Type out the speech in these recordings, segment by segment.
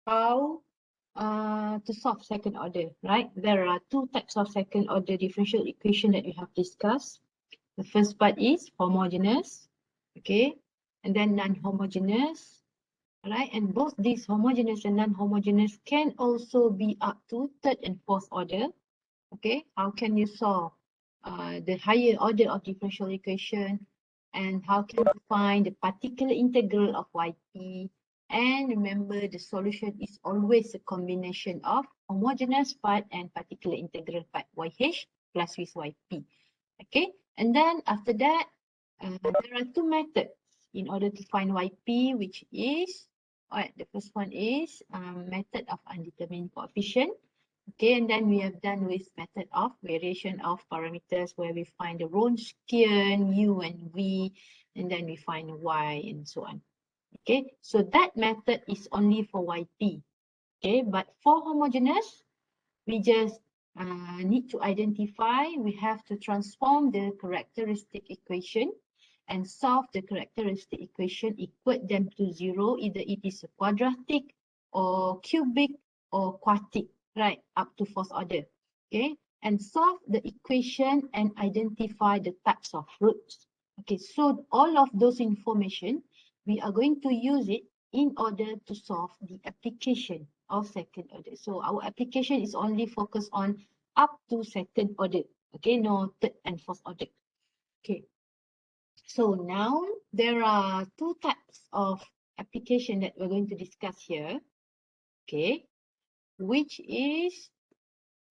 how to solve second order, right? There are two types of second order differential equation that we have discussed. The first part is homogeneous, okay, and then non-homogeneous, right? And both these homogeneous and non-homogeneous can also be up to third and fourth order, okay? How can you solve the higher order of differential equation, and how can you find the particular integral of yp? And remember, the solution is always a combination of homogeneous part and particular integral part, YH plus with YP. Okay, and then after that, there are two methods in order to find YP, which is, alright, the first one is method of undetermined coefficient. Okay, and then we have done with method of variation of parameters, where we find the Wronskian, U and V, and then we find Y and so on. Okay, so that method is only for YP. Okay, but for homogeneous, we just need to identify, we have to transform the characteristic equation and solve the characteristic equation, equate them to zero, either it is a quadratic or cubic or quartic, right, up to fourth order. Okay, and solve the equation and identify the types of roots. Okay, so all of those information, we are going to use it in order to solve the application of second order. So our application is only focused on up to second order. Okay, no third and fourth order. Okay. So now there are two types of application that we're going to discuss here. Okay, which is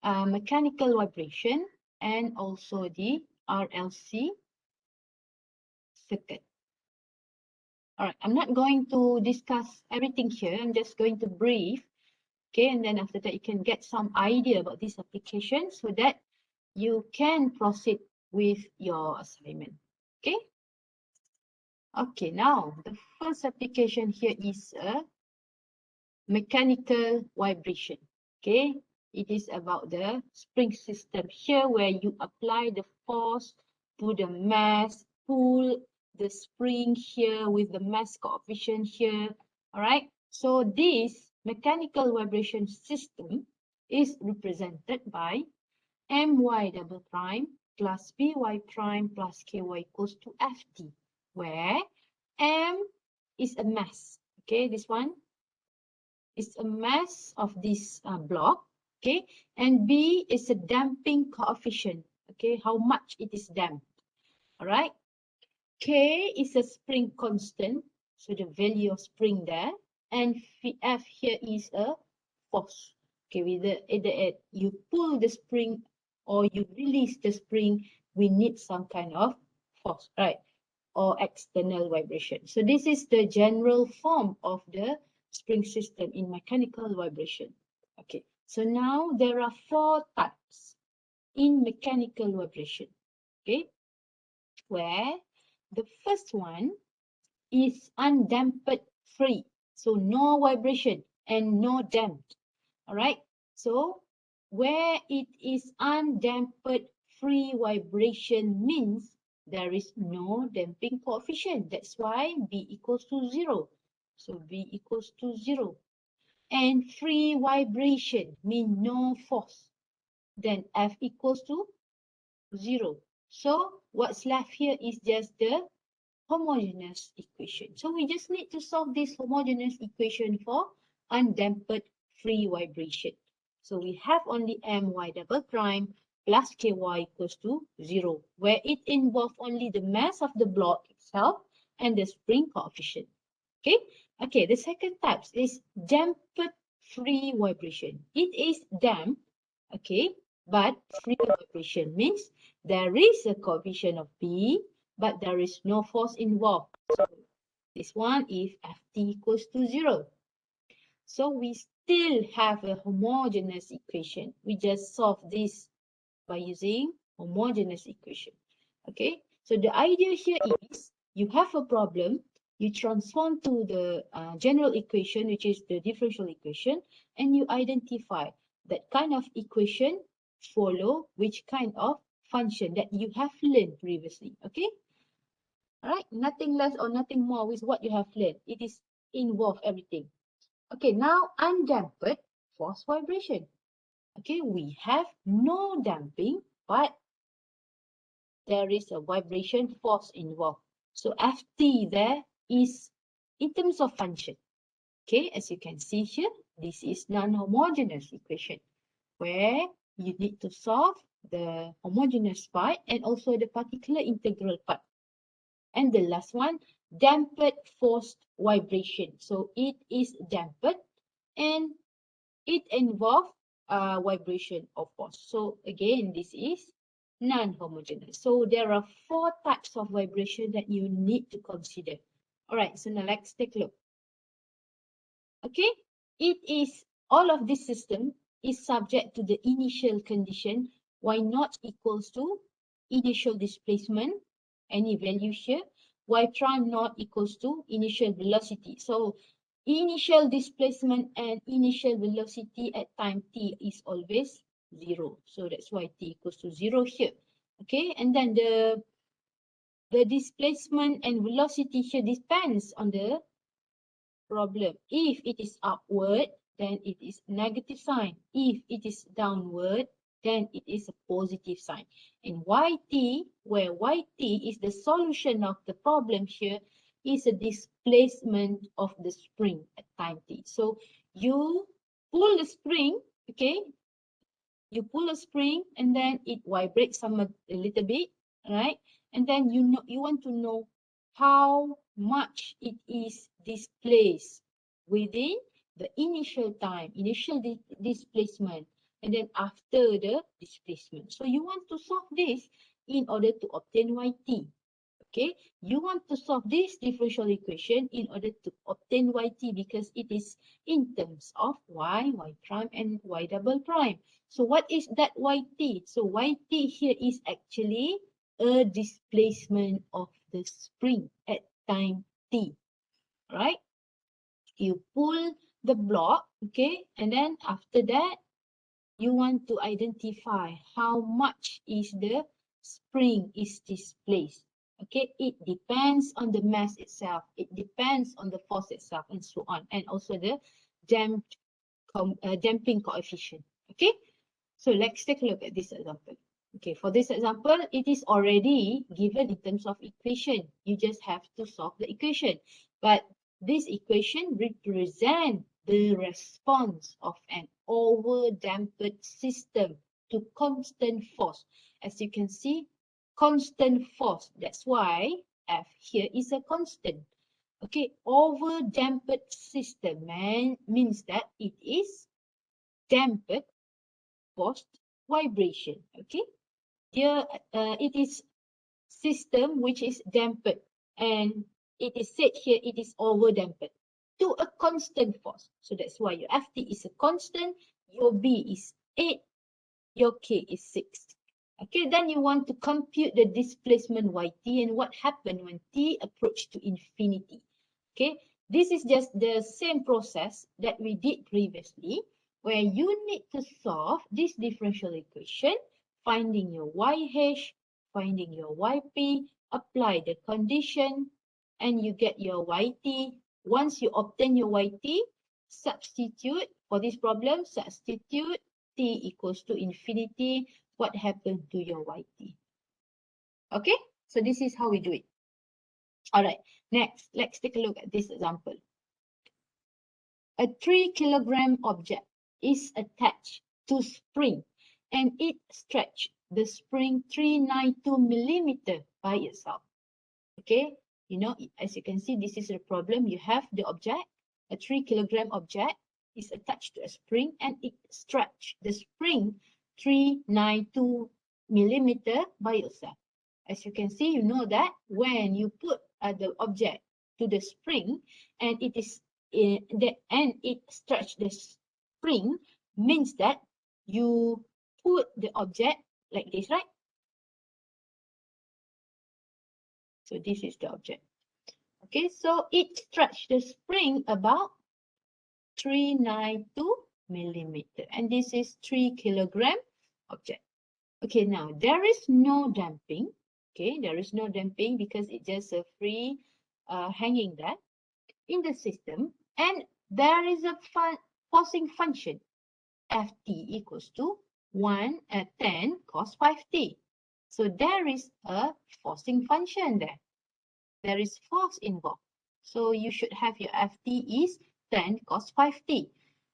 mechanical vibration and also the RLC circuit. All right, I'm not going to discuss everything here. I'm just going to brief. Okay, and then after that, you can get some idea about this application so that you can proceed with your assignment. Okay. Okay, now the first application here is a mechanical vibration. Okay, it is about the spring system here, where you apply the force to the mass, pull the spring here with the mass coefficient here. All right, so this mechanical vibration system is represented by my double prime plus by prime plus ky equals to ft, where m is a mass. Okay, this one is a mass of this block. Okay, and b is a damping coefficient. Okay, how much it is damped. All right, k is a spring constant, so the value of spring there, and f here is a force. Okay, with either you pull the spring or you release the spring, we need some kind of force, right? Or external vibration. So this is the general form of the spring system in mechanical vibration. Okay, so now there are four types in mechanical vibration. Okay, where the first one is undamped free. So no vibration and no damped. All right. So where it is undamped free vibration means there is no damping coefficient. That's why B equals to 0. So B equals to 0. And free vibration means no force. Then F equals to 0. So what's left here is just the homogeneous equation. So we just need to solve this homogeneous equation for undamped free vibration. So we have only my double prime plus ky equals to 0, where it involves only the mass of the block itself and the spring coefficient. Okay, okay. The second type is damped free vibration. It is damped, okay, but free vibration means there is a coefficient of B, but there is no force involved. So this one is Ft equals to 0. So we still have a homogeneous equation. We just solve this by using homogeneous equation. Okay, so the idea here is you have a problem, you transform to the general equation, which is the differential equation, and you identify that kind of equation follow which kind of function that you have learned previously. Okay, all right, nothing less or nothing more with what you have learned. It is involve everything. Okay, now undampened force vibration. Okay, we have no damping, but there is a vibration force involved. So Ft there is in terms of function. Okay, as you can see here, this is non-homogeneous equation where you need to solve the homogeneous part and also the particular integral part. And the last one, dampened forced vibration. So it is dampened and it involves vibration of force. So again, this is non-homogeneous. So there are 4 types of vibration that you need to consider. All right, so now let's take a look. Okay, it is all of this system is subject to the initial condition y naught equals to initial displacement, any value here, y prime naught equals to initial velocity. So initial displacement and initial velocity at time t is always 0. So that's why t equals to 0 here. Okay, and then the displacement and velocity here depends on the problem. If it is upward, then it is negative sign. If it is downward, then it is a positive sign. And yt, where yt is the solution of the problem here, is a displacement of the spring at time t. So you pull the spring, okay? You pull a spring and then it vibrates a little bit, right? And then you want to know how much it is displaced within the initial time, initial displacement, and then after the displacement. So you want to solve this in order to obtain yt. Okay, you want to solve this differential equation in order to obtain yt because it is in terms of y prime, and y double prime. So what is that yt? So yt here is actually a displacement of the spring at time t, right? You pull the block, okay, and then after that, you want to identify how much is the spring is displaced. Okay, it depends on the mass itself, it depends on the force itself, and so on, and also the damping coefficient. Okay, so let's take a look at this example. Okay, for this example, it is already given in terms of equation. You just have to solve the equation. But this equation represents the response of an over-damped system to constant force. As you can see, constant force. That's why F here is a constant. Okay, over-damped system means that it is damped forced vibration. Okay, here it is system which is damped, and it is said here it is over damped to a constant force. So that's why your Ft is a constant, your B is 8, your K is 6. Okay, then you want to compute the displacement yt and what happened when t approached to infinity. Okay, this is just the same process that we did previously, where you need to solve this differential equation, finding your YH, finding your YP, apply the condition, and you get your YT. Once you obtain your YT, substitute for this problem, substitute t equals to infinity, what happened to your YT. Okay, so this is how we do it. All right, next, let's take a look at this example. A 3-kilogram object is attached to spring and it stretches the spring 392 millimeter by itself. Okay, you know, as you can see, this is the problem. You have the object, a 3-kilogram object is attached to a spring and it stretches the spring 392 millimeter by itself. As you can see, you know that when you put the object to the spring and it is it stretch the spring, means that you put the object like this, right? So this is the object. Okay, so it stretch the spring about 392 millimeter, and this is 3-kilogram object. Okay, now there is no damping. Okay, there is no damping because it's just a free hanging there in the system, and there is a forcing function, ft equals to 10 cos 5t. So there is a forcing function there. There is force involved. So you should have your ft is 10 cos 5t.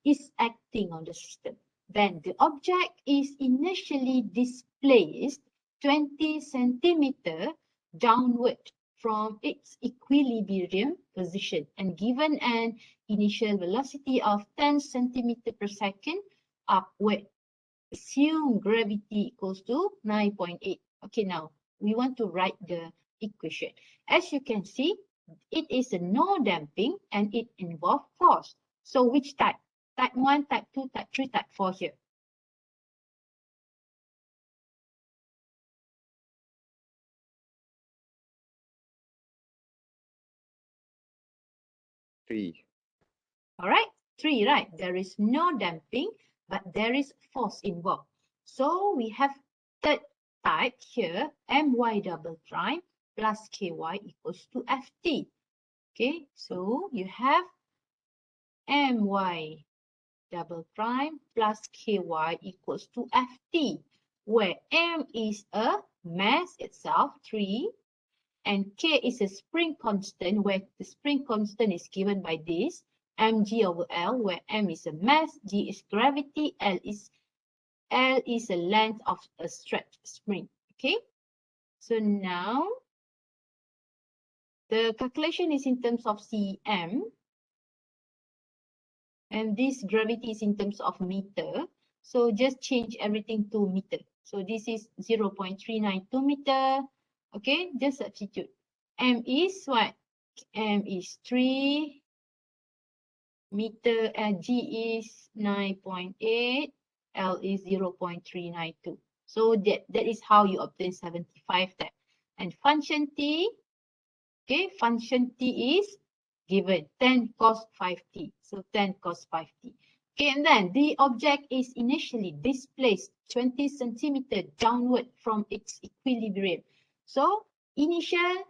Is acting on the system. Then the object is initially displaced 20 centimeter downward from its equilibrium position and given an initial velocity of 10 centimeter per second upward. Assume gravity equals to 9.8. Okay, now we want to write the equation. As you can see, it is a no damping and it involves force. So which type? Type 1, type 2, type 3, type 4 here. Three. All right, 3, right? There is no damping, but there is force involved. So we have third type here, my double prime plus ky equals to ft. Okay, so you have my double prime plus ky equals to ft, where m is a mass itself, 3, and k is a spring constant, where the spring constant is given by this, mg over L, where m is a mass, g is gravity, L is the length of a stretched spring. Okay, so now the calculation is in terms of cm, and this gravity is in terms of meter. So just change everything to meter. So this is 0.392 meter. Okay, just substitute. M is what? M is 3 meter and G is 9.8. L is 0.392. So that is how you obtain 75 there. And function T, okay, function T is given 10 cos 5t. So 10 cos 5t. Okay, and then the object is initially displaced 20 centimeter downward from its equilibrium. So initial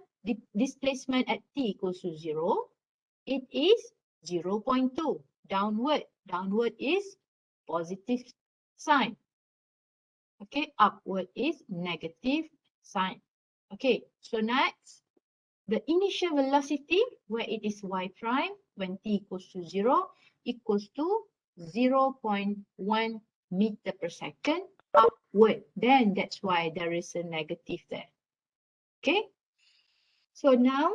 displacement at t equals to 0. It is 0.2 downward. Downward is positive sign. Okay, upward is negative sign. Okay, so next, the initial velocity, where it is y prime, when t equals to 0, equals to 0.1 meter per second upward. Then that's why there is a negative there. Okay, so now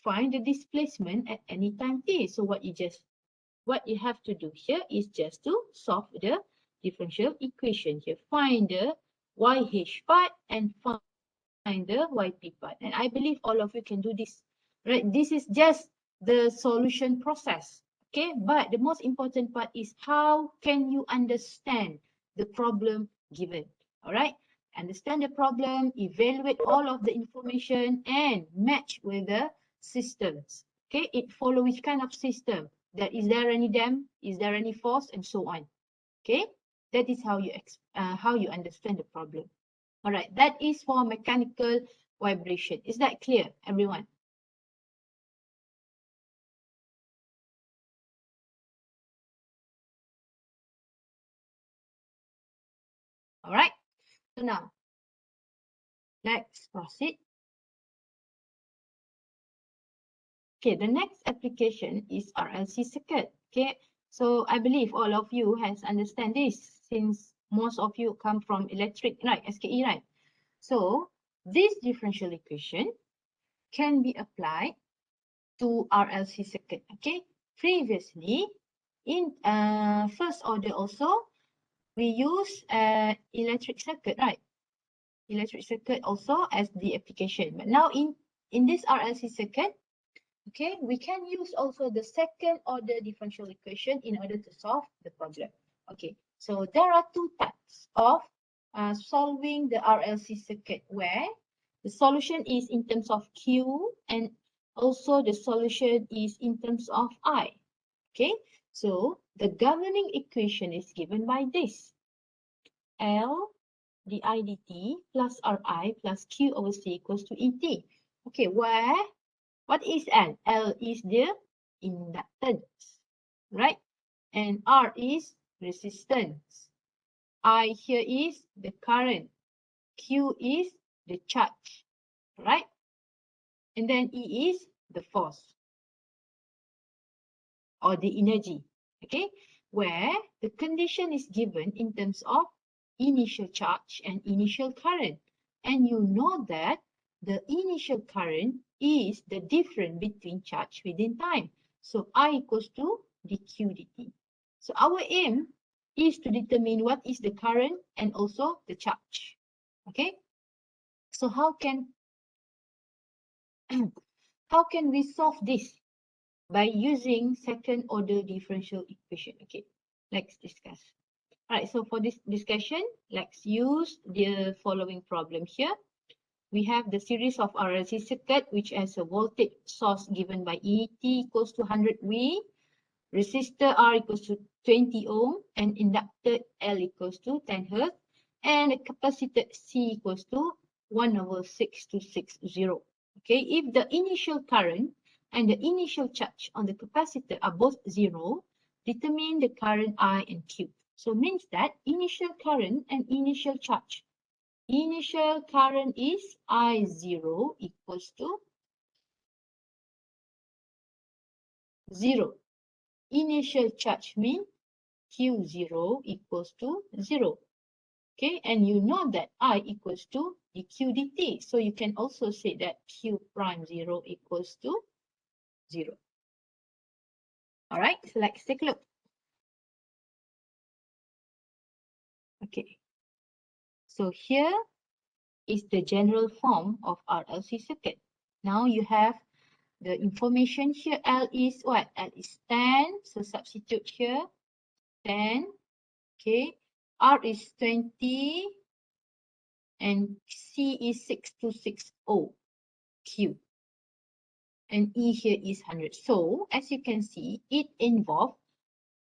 find the displacement at any time t. So what you have to do here is just to solve the differential equation here. Find the YH part and find the YP part. And I believe all of you can do this, right? This is just the solution process, okay? But the most important part is how can you understand the problem given, all right? Understand the problem, evaluate all of the information, and match with the systems, okay? It follow which kind of system. Is there any damp? Is there any force? And so on, okay? That is how you understand the problem. All right, that is for mechanical vibration. Is that clear, everyone? All right, so now, let's proceed. Okay, the next application is Rlc Circuit. Okay, so I believe all of you has understand this since most of you come from electric, right, SKE, right? So this differential equation can be applied to Rlc Circuit, okay? Previously, in first order also, we use electric circuit, right? Electric circuit also as the application. But now in this Rlc circuit, okay, we can use also the second order differential equation in order to solve the problem. Okay, so there are two types of solving the Rlc circuit where the solution is in terms of Q and also the solution is in terms of I. Okay, so the governing equation is given by this. L di dt plus Ri plus Q over C equals to Et. Okay, what is L? L is the inductance, right? And R is resistance. I here is the current. Q is the charge, right? And then E is the force or the energy, okay? Where the condition is given in terms of initial charge and initial current. And you know that the initial current is the difference between charge within time. So I equals to dq dt. So our aim is to determine what is the current and also the charge. Okay? So how can we solve this? By using second order differential equation. Okay, let's discuss. All right, so for this discussion, let's use the following problem here. We have the series of Rlc circuit, which has a voltage source given by ET equals to 100 V, resistor R equals to 20 ohm, and inductor L equals to 10 Hz, and a capacitor C equals to 1/6260. Okay, if the initial current and the initial charge on the capacitor are both 0, determine the current I and Q. So means that initial current and initial charge. Initial current is I0 equals to 0. Initial charge means Q0 equals to 0. Okay, and you know that I equals to dq dt. So you can also say that Q prime 0 equals to 0. All right, so let's take a look. Okay, so here is the general form of Rlc circuit. Now you have the information here. L is what? L is 10. So substitute here 10. Okay, R is 20 and C is 6260 Q. And E here is 100. So as you can see, it involves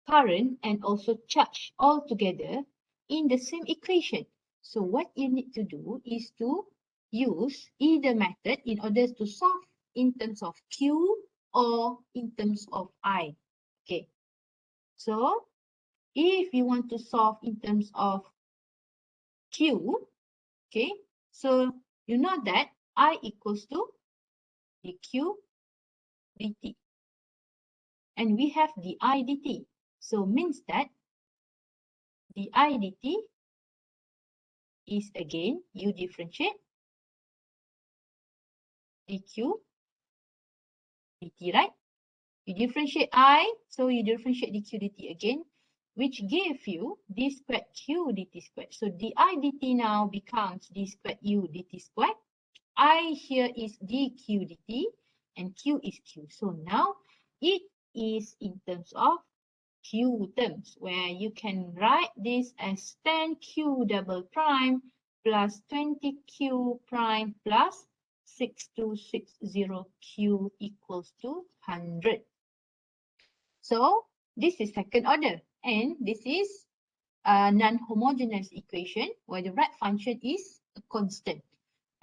current and also charge all together in the same equation. So what you need to do is to use either method in order to solve in terms of Q or in terms of I. Okay. So if you want to solve in terms of Q, okay, so you know that I equals to dq dt. And we have di dt. So means that di dt is again, you differentiate dq dt, right? You differentiate I, so you differentiate dq dt again, which gave you d squared q dt squared. So di dt now becomes d squared u dt squared. I here is dq dt and q is q. So now it is in terms of q terms, where you can write this as 10q double prime plus 20q prime plus 6260q equals to 100. So this is second order, and this is a non-homogeneous equation where the right function is a constant,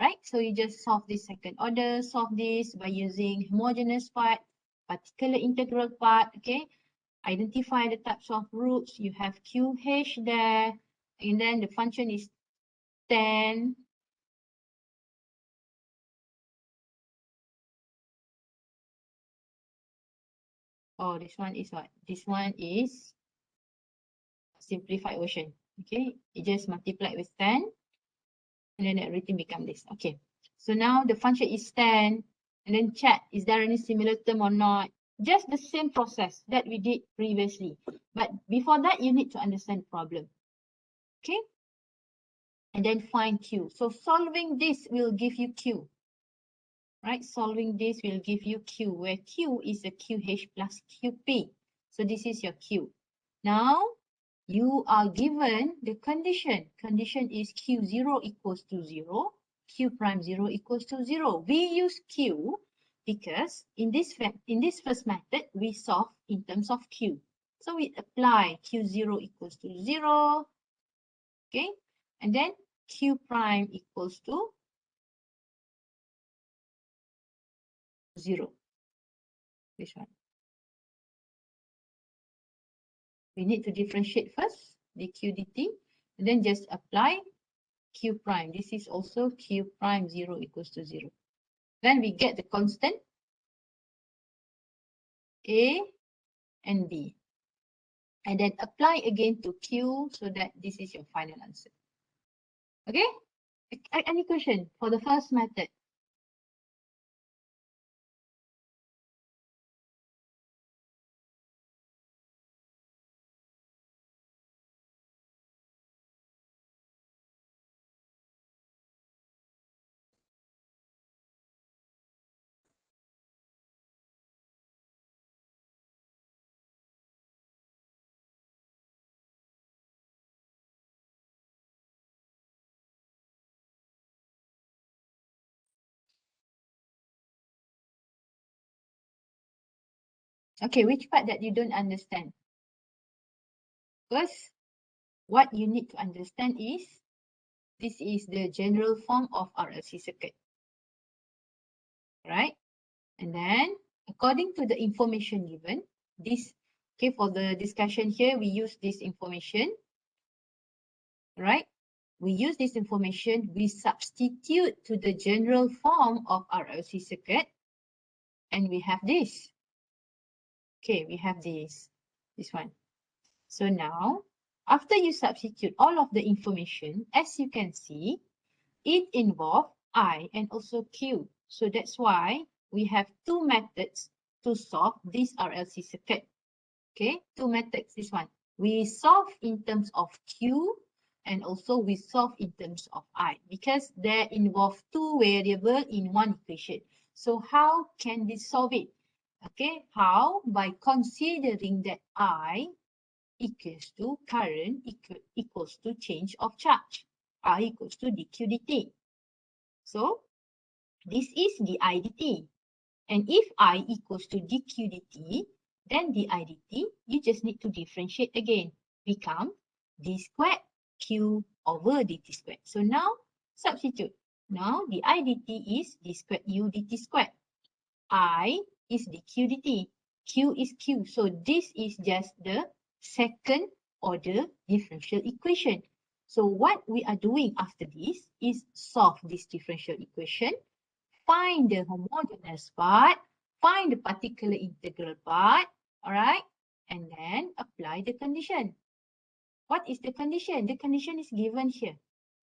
right? So you just solve this second order, solve this by using homogeneous part, particular integral part, okay? Identify the types of roots. You have QH there, and then the function is 10. Oh, this one is what? This one is simplified version. Okay, it just multiplied with 10, and then everything becomes this. Okay, so now the function is 10, and then check, is there any similar term or not? Just the same process that we did previously. But before that, you need to understand the problem. Okay, and then find Q. So solving this will give you Q. Right, solving this will give you Q, where Q is a QH plus QP. So this is your Q. Now, you are given the condition. Condition is Q0 equals to 0, Q prime 0 equals to 0. We use Q because in this first method, we solve in terms of Q. So we apply Q0 equals to 0, okay? And then Q prime equals to 0. This one. We need to differentiate first, dq dt, and then just apply q prime. This is also q prime 0 equals to 0. Then we get the constant A and B. And then apply again to Q so that this is your final answer. Okay? Any question for the first method? Okay, which part that you don't understand? First, what you need to understand is this is the general form of RLC circuit. Right? And then according to the information given, this, okay, for the discussion here, we use this information, right? We use this information, we substitute to the general form of RLC circuit, and we have this. Okay, we have this one. So now, after you substitute all of the information, as you can see, it involves I and also Q. So that's why we have two methods to solve this RLC circuit. Okay, two methods, this one. We solve in terms of Q and also we solve in terms of I because they involve two variables in one equation. So how can we solve it? Okay, how? By considering that I equals to current equals to change of charge. I equals to dq dt. So this is di dt. And if I equals to dq dt, then di dt, you just need to differentiate again. Become d squared q over dt squared. So now substitute. Now di dt is d squared u dt squared. I is dq dt. Q is q. So this is just the second order differential equation. So what we are doing after this is solve this differential equation, find the homogeneous part, find the particular integral part, all right? And then apply the condition. What is the condition? The condition is given here.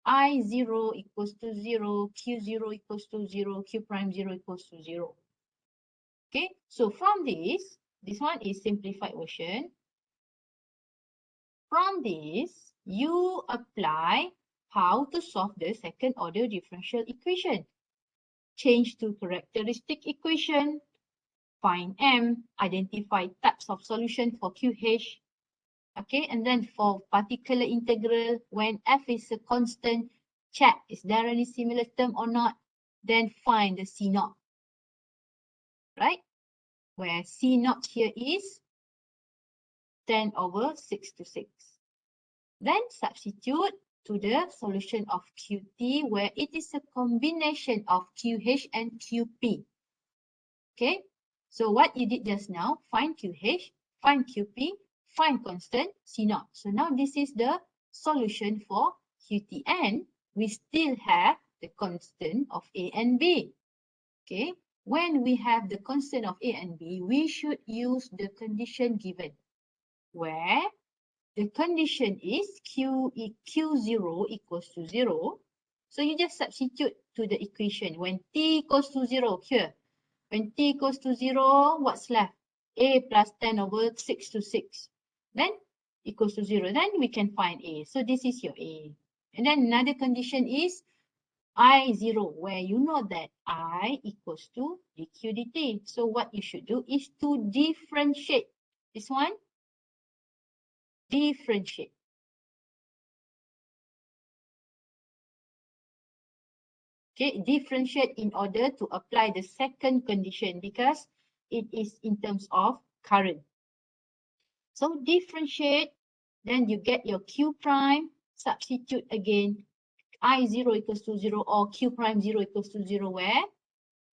I0 equals to 0, Q0 equals to 0, Q prime 0 equals to 0. Okay, so from this one is simplified version. From this, you apply how to solve the second order differential equation. Change to characteristic equation, find M, identify types of solution for QH. Okay, and then for particular integral, when F is a constant, check is there any similar term or not, then find the C naught. Right? Where C naught here is 10 over 6 to 6. Then substitute to the solution of QT where it is a combination of QH and QP. Okay, so what you did just now, find QH, find QP, find constant C naught. So now this is the solution for QT and we still have the constant of A and B. Okay, when we have the constant of A and B, we should use the condition given where the condition is Q0 equals to 0. So you just substitute to the equation. When T equals to 0, here. When T equals to 0, what's left? A plus 10 over 6 to 6. Then equals to 0. Then we can find A. So this is your A. And then another condition is I0, where you know that I equals to dq dt. So what you should do is to differentiate. This one. Differentiate. Okay, differentiate in order to apply the second condition because it is in terms of current. So differentiate, then you get your Q prime, substitute again, I0 equals to 0 or Q prime 0 equals to 0 where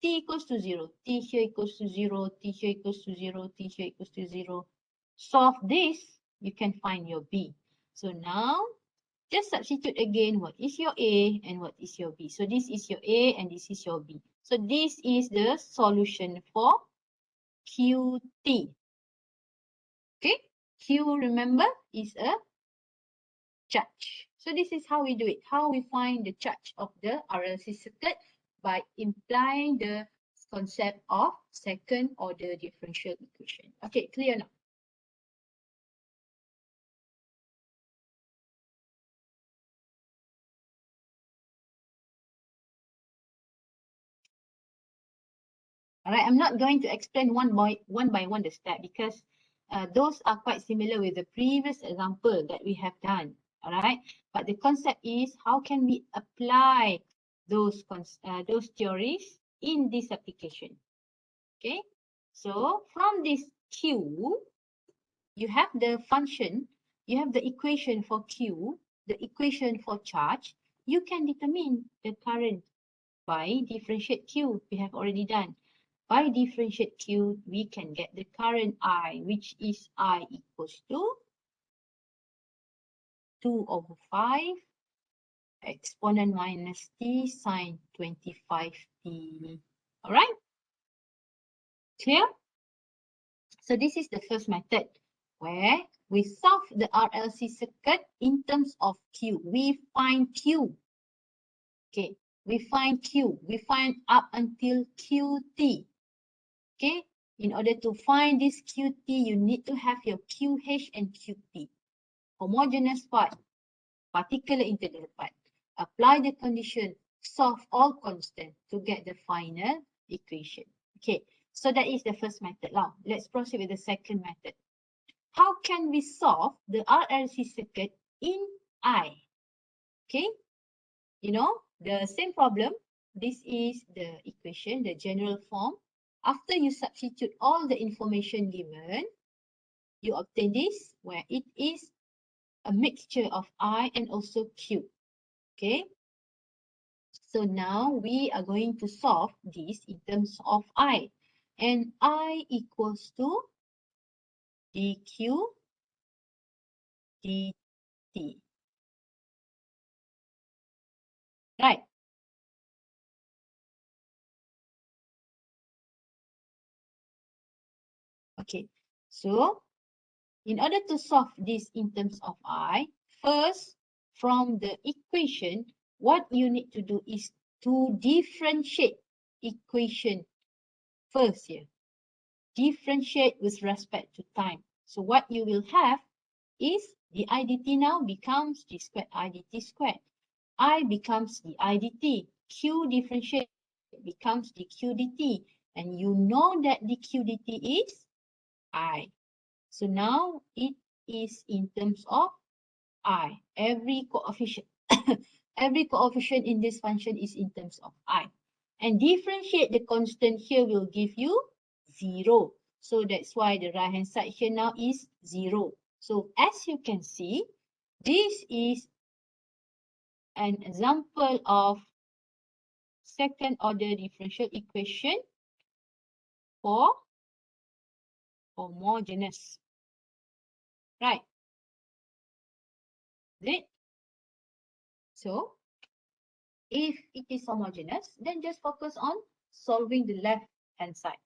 T equals to 0, T here equals to 0, T here equals to 0, T here equals to 0. Solve this you can find your B. So now, just substitute again what is your A and what is your B. So this is your A and this is your B. So this is the solution for QT. Okay, Q, remember, is a charge. So this is how we do it. How we find the charge of the RLC circuit by implying the concept of second order differential equation. Okay, clear now? All right, I'm not going to explain one by one the step because those are quite similar with the previous example that we have done. All right, but the concept is how can we apply those theories in this application. Okay, so from this Q, you have the function, you have the equation for Q, the equation for charge. You can determine the current by differentiate Q. We have already done. By differentiate Q, we can get the current I, which is I equals to 2/5 exponent minus t sine 25t. All right? Clear? So this is the first method where we solve the RLC circuit in terms of Q. We find Q. Okay, we find Q. We find up until QT. Okay, in order to find this QT, you need to have your QH and QP. Homogeneous part, particular integral part. Apply the condition, solve all constant to get the final equation. Okay, so that is the first method. Now, let's proceed with the second method. How can we solve the RLC circuit in I? Okay, you know, the same problem. This is the equation, the general form. After you substitute all the information given, you obtain this where it is a mixture of I and also Q. Okay. So now we are going to solve this in terms of I. And I equals to dQ dt. Right. Okay. So in order to solve this in terms of I, first, from the equation, what you need to do is to differentiate equation first here. Differentiate with respect to time. So what you will have is the IDT now becomes d squared IDT squared. I becomes the IDT. Q differentiate becomes the QDT. And you know that the QDT is I. So now it is in terms of I. Every coefficient in this function is in terms of I. And differentiate the constant here will give you 0. So that's why the right hand side here now is 0. So as you can see, this is an example of second order differential equation for homogeneous. Right. Is it? So if it is homogeneous, then just focus on solving the left hand side.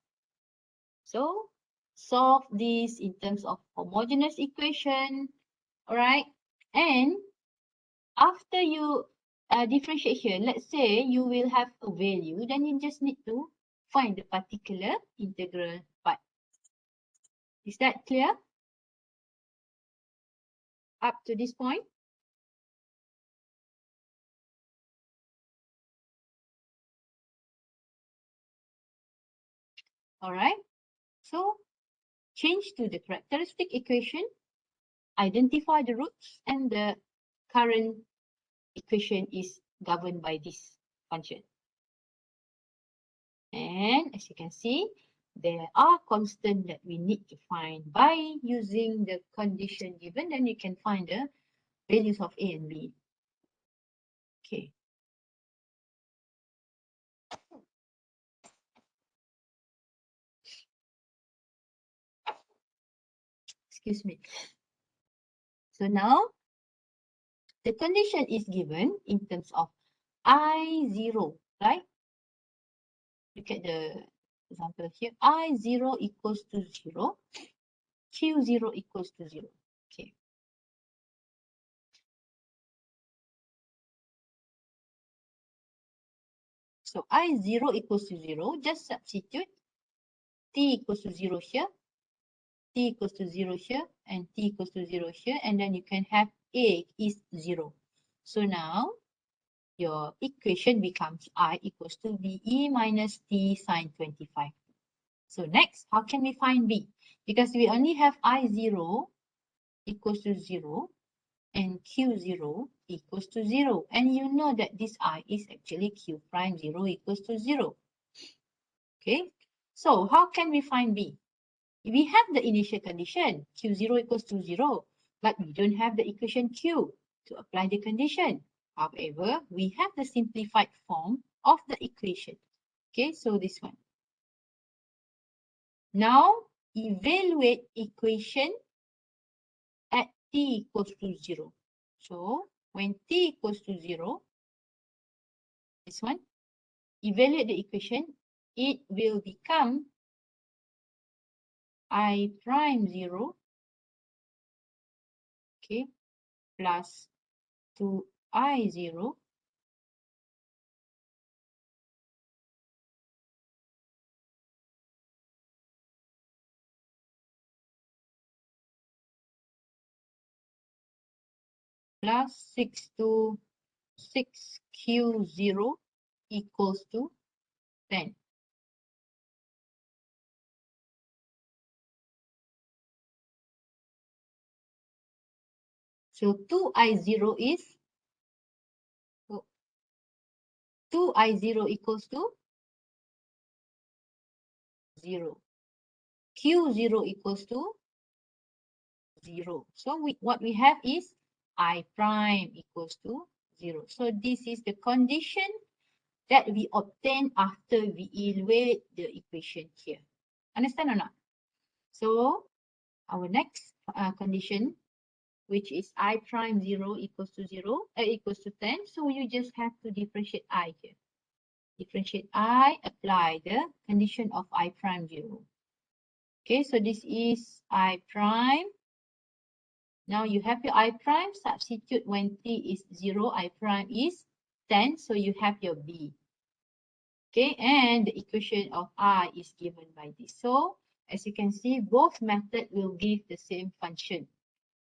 So solve this in terms of homogeneous equation. All right. And after you differentiate here, let's say you will have a value, then you just need to find the particular integral part. Is that clear? Up to this point? All right. So change to the characteristic equation, identify the roots, and the current equation is governed by this function. And as you can see, there are constants that we need to find by using the condition given. Then you can find the values of A and B. Okay. Excuse me. So now the condition is given in terms of I0, right? Look at the example here. I0 equals to 0. Q0 equals to 0. Okay. So I0 equals to 0. Just substitute T equals to 0 here, T equals to 0 here, and T equals to 0 here. And then you can have A is 0. So now your equation becomes I equals to VE minus T sine 25. So next, how can we find B? Because we only have I0 equals to 0 and Q0 equals to 0. And you know that this I is actually Q prime 0 equals to 0. Okay, so how can we find B? We have the initial condition, Q0 equals to 0, but we don't have the equation Q to apply the condition. However, we have the simplified form of the equation. Okay, so this one. Now, evaluate equation at t equals to 0. So, when t equals to 0, this one, evaluate the equation, it will become I prime 0, okay, plus 2I0 plus 6Q0 equals to 10. So 2I0 is 2I0 equals to 0. Q0 equals to 0. So what we have is I prime equals to 0. So this is the condition that we obtain after we evaluate the equation here. Understand or not? So our next condition, which is I prime 0 equals to 0, equals to 10. So you just have to differentiate I here. Differentiate I, apply the condition of I prime 0. Okay, so this is I prime. Now you have your I prime, substitute when t is 0, I prime is 10, so you have your B. Okay, and the equation of I is given by this. So as you can see, both methods will give the same function.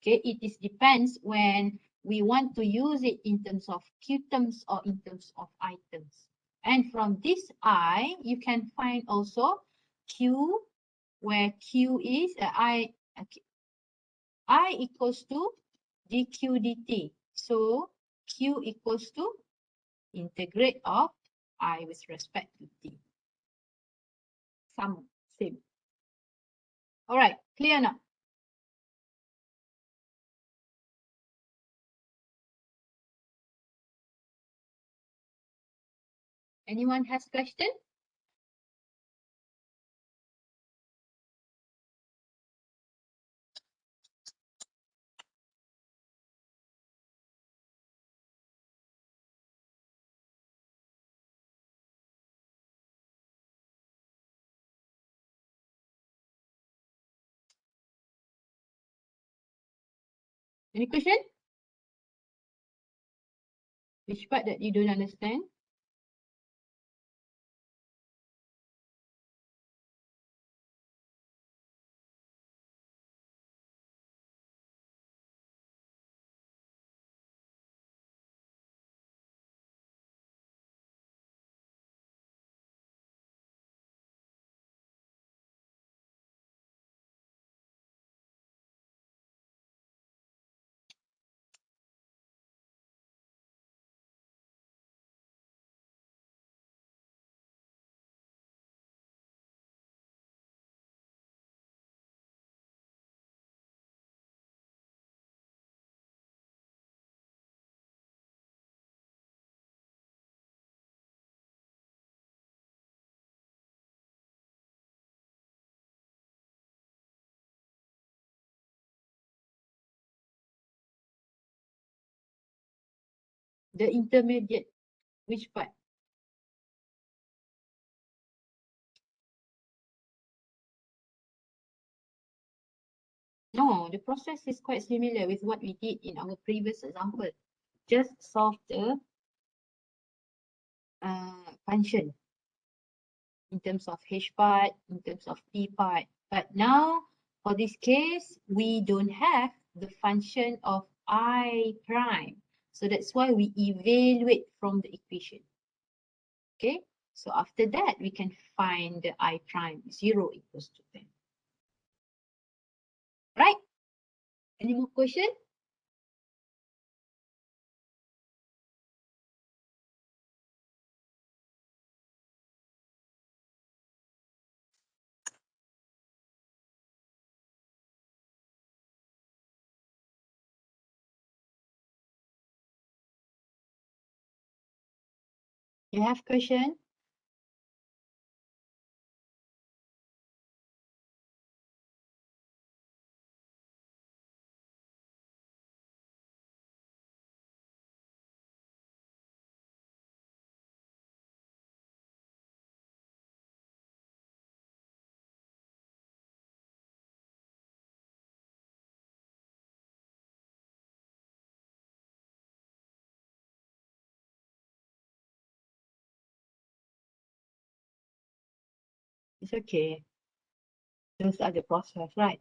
Okay, it is depends when we want to use it in terms of Q terms or in terms of I terms. And from this I, you can find also Q, where Q is I equals to dq dt. So Q equals to integrate of I with respect to t. Same. All right, clear now? Anyone has question? Any question? Which part that you don't understand? The intermediate, which part? No, the process is quite similar with what we did in our previous example. Just solve the function in terms of H part, in terms of P part. But now, for this case, we don't have the function of I prime. So that's why we evaluate from the equation. Okay, so after that, we can find the I prime 0 equals to 10. Right? Any more questions? You have question? It's okay. Those are the process, right?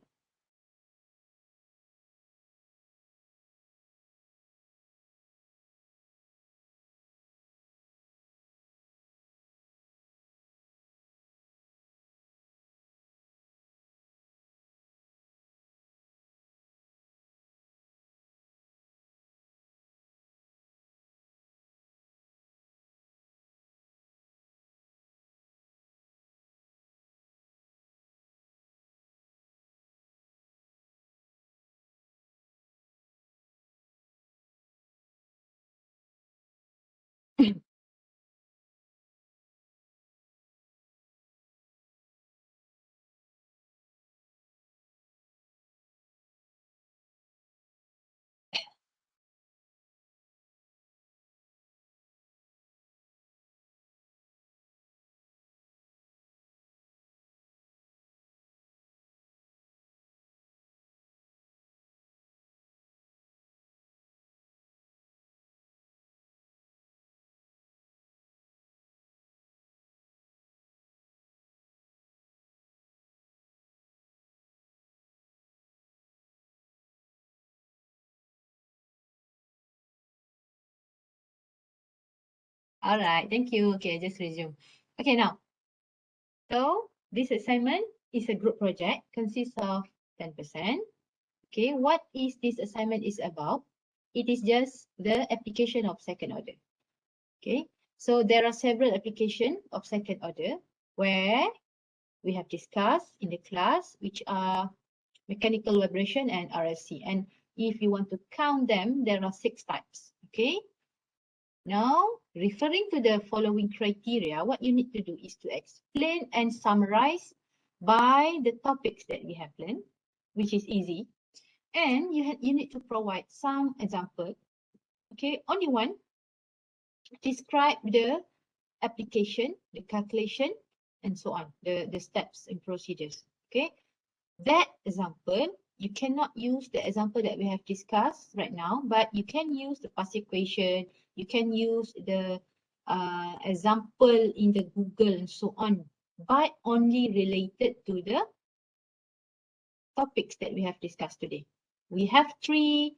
All right, thank you. Okay, just resume. Okay, now, so this assignment is a group project, consists of 10%. Okay, what is this assignment is about? It is just the application of second order. Okay, so there are several applications of second order where we have discussed in the class, which are mechanical vibration and RLC. And if you want to count them, there are 6 types. Okay. Now, referring to the following criteria, what you need to do is to explain and summarize by the topics that we have learned, which is easy. And you need to provide some example. Okay, only one. Describe the application, the calculation, and so on, the steps and procedures. Okay, that example, you cannot use the example that we have discussed right now, but you can use the past equation, you can use the example in the Google and so on, but only related to the topics that we have discussed today. We have 3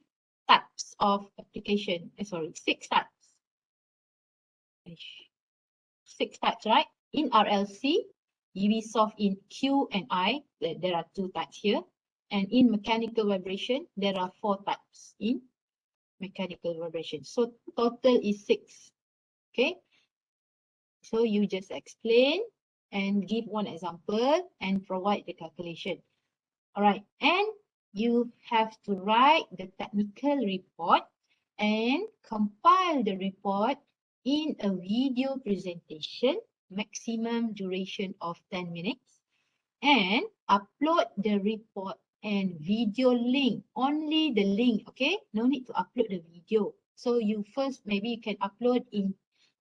types of application, 6 types. 6 types, right? In RLC, we solve in Q and I, there are 2 types here. And in mechanical vibration, there are 4 types in mechanical vibration. So total is 6. Okay. So you just explain and give one example and provide the calculation. All right. And you have to write the technical report and compile the report in a video presentation, maximum duration of 10 minutes, and upload the report and video link, only the link, okay? No need to upload the video. So you first, maybe you can upload in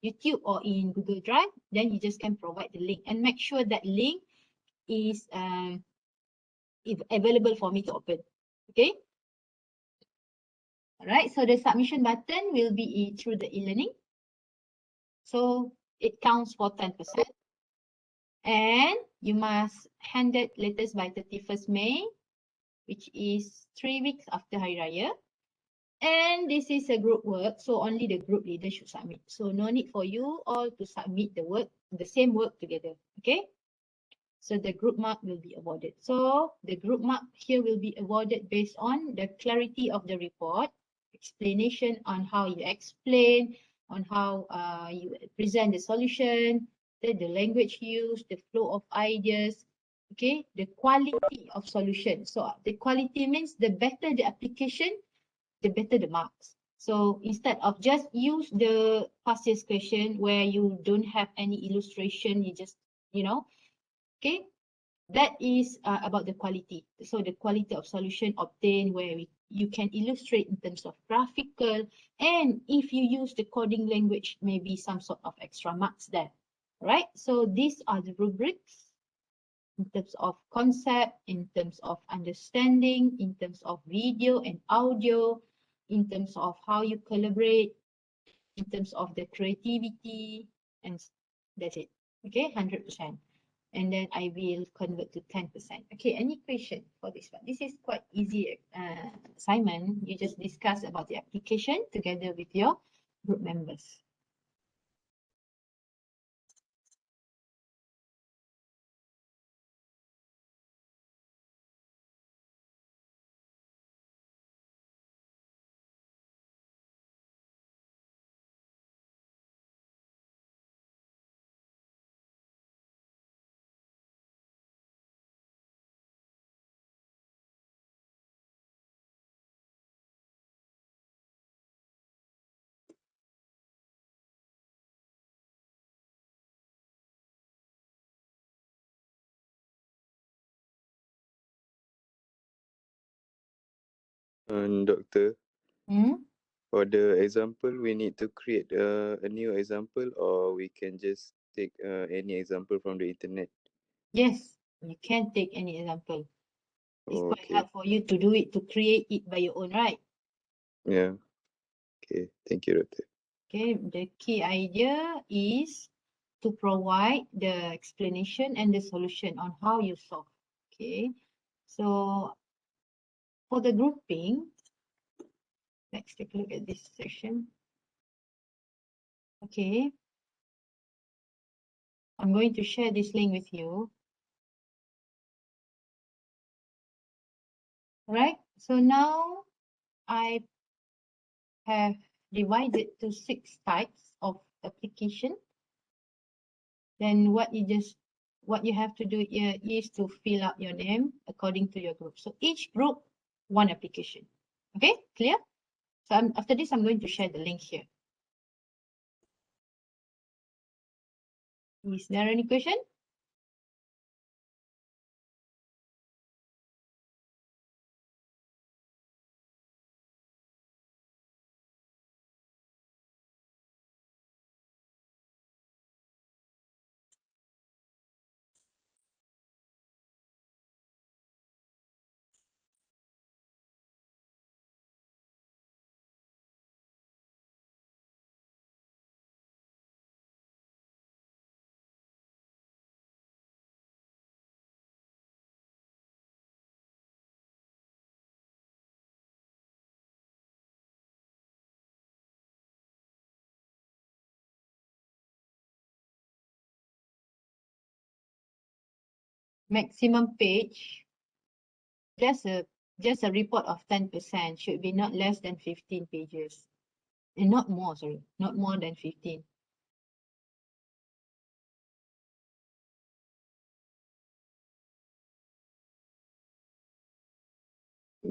YouTube or in Google Drive, then you just can provide the link and make sure that link is available for me to open. Okay. All right. So the submission button will be through the e-learning. So it counts for 10%. And you must hand it latest by 31st May, which is 3 weeks after Hari Raya. And this is a group work, so only the group leader should submit. So no need for you all to submit the work, the same work together. Okay. So the group mark will be awarded. So the group mark here will be awarded based on the clarity of the report, explanation on how you explain, on how you present the solution, the language used, the flow of ideas, okay, the quality of solution. So the quality means the better the application, the better the marks. So instead of just use the past year's question where you don't have any illustration, you just, okay, that is about the quality. So the quality of solution obtained where you can illustrate in terms of graphical, and if you use the coding language, maybe some sort of extra marks there, right? So these are the rubrics in terms of concept, in terms of understanding, in terms of video and audio, in terms of how you collaborate, in terms of the creativity, and that's it. Okay, 100%. And then I will convert to 10%. Okay, any question for this one? This is quite easy assignment. You just discuss about the application together with your group members. And Doctor, Hmm? for the example, we need to create a new example, or we can just take any example from the internet. Yes, you can take any example. It's quite Okay. hard for you to do it, to create it by your own, right? Yeah. Okay. Thank you, Doctor. Okay, the key idea is to provide the explanation and the solution on how you solve. Okay, so for the grouping, let's take a look at this section. Okay, I'm going to share this link with you. All right, so now I have divided to 6 types of application. Then what you have to do here is to fill out your name according to your group. So each group, one application. Okay, clear? So after this, I'm going to share the link here. Is there any question? Maximum page, just a report of 10% should be not less than 15 pages. And not more, sorry, not more than 15.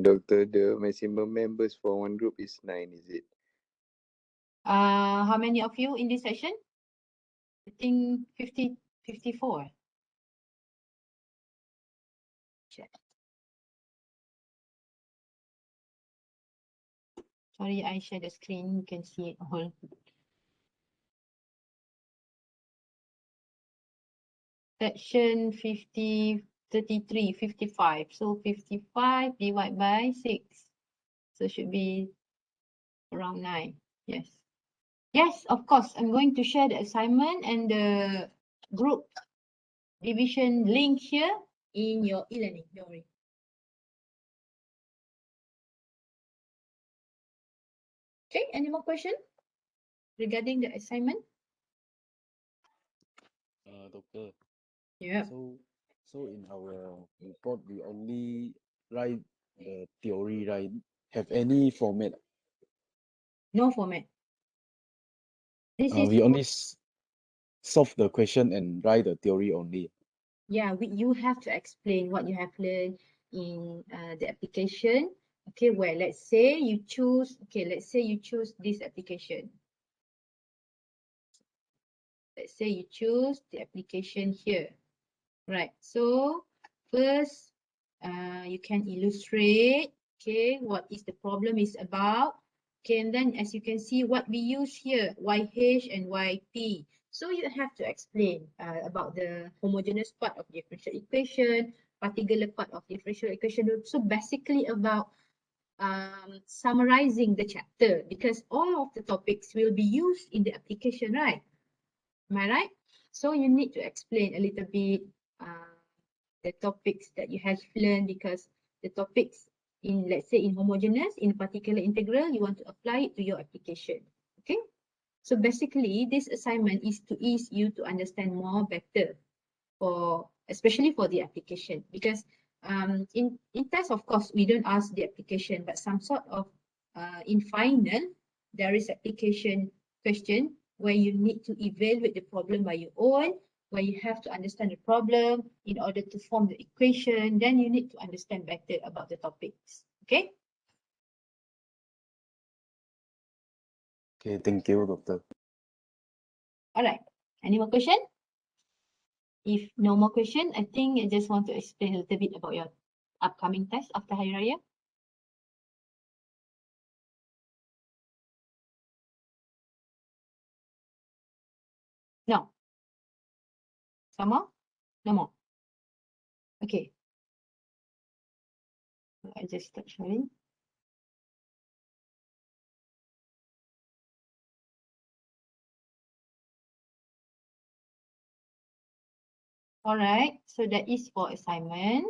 Doctor, the maximum members for one group is 9, is it? How many of you in this session? I think 54. Check. Sorry, I share the screen. You can see it all. Section 50, 33, 55. So 55 divided by 6. So should be around 9. Yes. Yes, of course. I'm going to share the assignment and the group division link here in your e-learning. Don't worry. Okay, any more questions regarding the assignment? Doctor. Yeah. So in our report, we only write the theory, right? Have any format? No format. This is We only solve the question and write the theory only. yeah, you have to explain what you have learned in the application. Okay, well, let's say you choose, this application. Let's say you choose the application here. Right, so first, you can illustrate, okay, what is the problem is about. Okay, and then as you can see, what we use here, YH and YP. So you have to explain about the homogeneous part of differential equation, particular part of differential equation. So basically about summarizing the chapter, because all of the topics will be used in the application, right? Am I right? So you need to explain a little bit the topics that you have learned, because the topics in, let's say, in homogeneous, in particular integral, you want to apply it to your application. Okay. So basically, this assignment is to ease you to understand more better for, especially for the application, because in test, of course, we don't ask the application, but some sort of in final, there is application question where you need to evaluate the problem by your own, where you have to understand the problem in order to form the equation. Then you need to understand better about the topics. Okay. Okay, thank you, Doctor. All right. Any more question? If no more question, I think I just want to explain a little bit about your upcoming test after Hari Raya. No. Some more? No more. Okay. I just start sharing. All right. So that is for assignment.